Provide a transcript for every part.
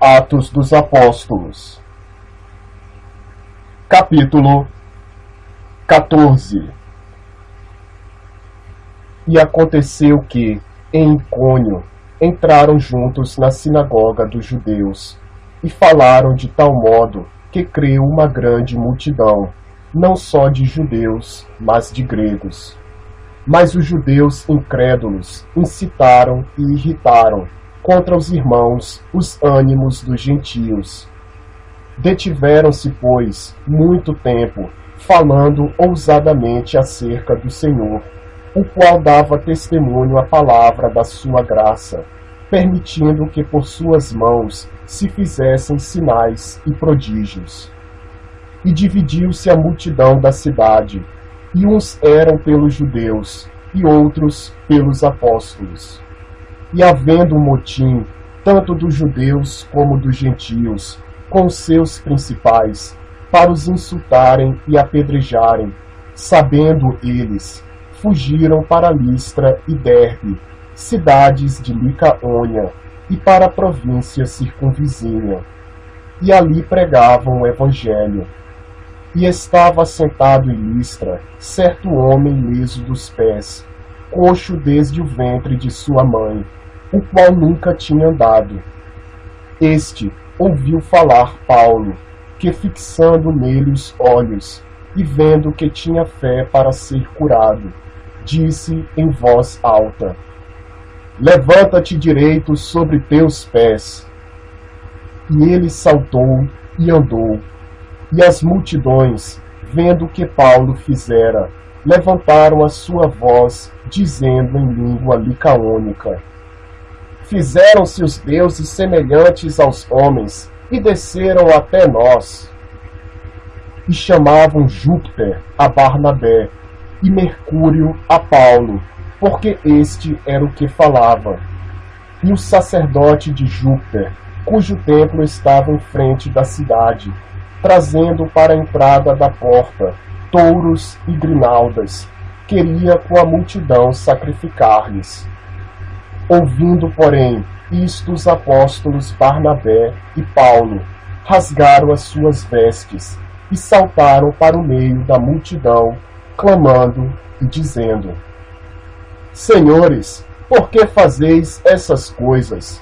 Atos dos Apóstolos, capítulo 14. E aconteceu que, em Icônio, entraram juntos na sinagoga dos judeus, e falaram de tal modo que creu uma grande multidão, não só de judeus, mas de gregos. Mas os judeus incrédulos incitaram e irritaram contra os irmãos os ânimos dos gentios. Detiveram-se, pois, muito tempo, falando ousadamente acerca do Senhor, o qual dava testemunho à palavra da sua graça, permitindo que por suas mãos se fizessem sinais e prodígios. E dividiu-se a multidão da cidade, e uns eram pelos judeus, e outros pelos apóstolos. E havendo um motim, tanto dos judeus como dos gentios, com seus principais, para os insultarem e apedrejarem, sabendo eles, fugiram para Listra e Derbe, cidades de Licaônia, e para a província circunvizinha. E ali pregavam o evangelho. E estava assentado em Listra certo homem liso dos pés, coxo desde o ventre de sua mãe, o qual nunca tinha andado. Este ouviu falar Paulo, que fixando nele os olhos, e vendo que tinha fé para ser curado, disse em voz alta: Levanta-te direito sobre teus pés. E ele saltou e andou. E as multidões, vendo o que Paulo fizera, levantaram a sua voz, dizendo em língua licaônica: Fizeram-se os deuses semelhantes aos homens, e desceram até nós. E chamavam Júpiter a Barnabé, e Mercúrio a Paulo, porque este era o que falava. E o sacerdote de Júpiter, cujo templo estava em frente da cidade, trazendo para a entrada da porta touros e grinaldas, queria com a multidão sacrificar-lhes. Ouvindo, porém, isto os apóstolos Barnabé e Paulo rasgaram as suas vestes e saltaram para o meio da multidão, clamando e dizendo: Senhores, por que fazeis essas coisas?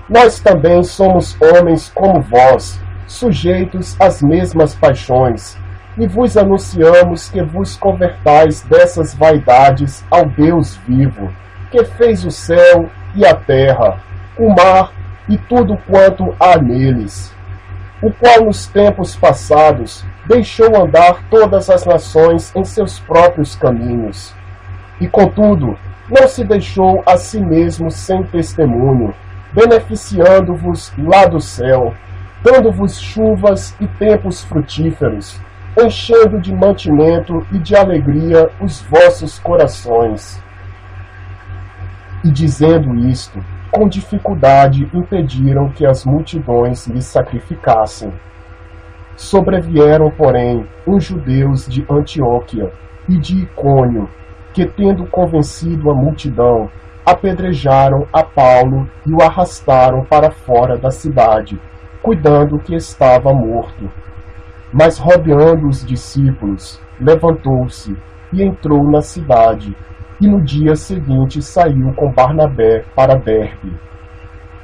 Nós também somos homens como vós, sujeitos às mesmas paixões, e vos anunciamos que vos convertais dessas vaidades ao Deus vivo, que fez o céu e a terra, o mar e tudo quanto há neles, o qual nos tempos passados deixou andar todas as nações em seus próprios caminhos, e contudo não se deixou a si mesmo sem testemunho, beneficiando-vos lá do céu, dando-vos chuvas e tempos frutíferos, enchendo de mantimento e de alegria os vossos corações. E dizendo isto, com dificuldade impediram que as multidões lhe sacrificassem. Sobrevieram, porém, uns judeus de Antioquia e de Icônio, que, tendo convencido a multidão, apedrejaram a Paulo e o arrastaram para fora da cidade, cuidando que estava morto. Mas, rodeando os discípulos, levantou-se e entrou na cidade, e no dia seguinte saiu com Barnabé para Derbe.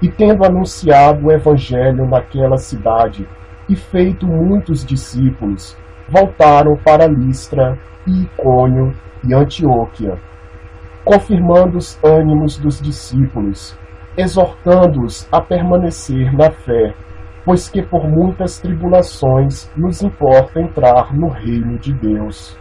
E tendo anunciado o evangelho naquela cidade, e feito muitos discípulos, voltaram para Listra e Icônio e Antioquia, confirmando os ânimos dos discípulos, exortando-os a permanecer na fé, pois que por muitas tribulações nos importa entrar no reino de Deus.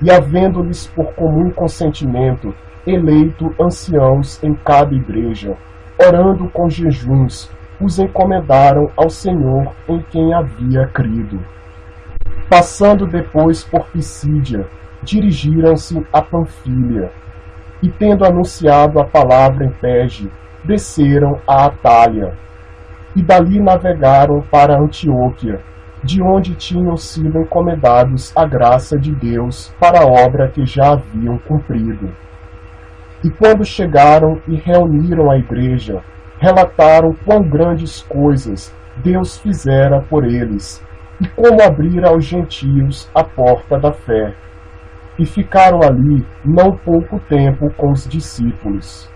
E havendo-lhes por comum consentimento eleito anciãos em cada igreja, orando com jejuns, os encomendaram ao Senhor em quem havia crido. Passando depois por Pisídia, dirigiram-se a Panfília, e tendo anunciado a palavra em Perge, desceram a Atália, e dali navegaram para Antioquia, de onde tinham sido encomendados à graça de Deus para a obra que já haviam cumprido. E quando chegaram e reuniram a igreja, relataram quão grandes coisas Deus fizera por eles e como abrira aos gentios a porta da fé. E ficaram ali não pouco tempo com os discípulos.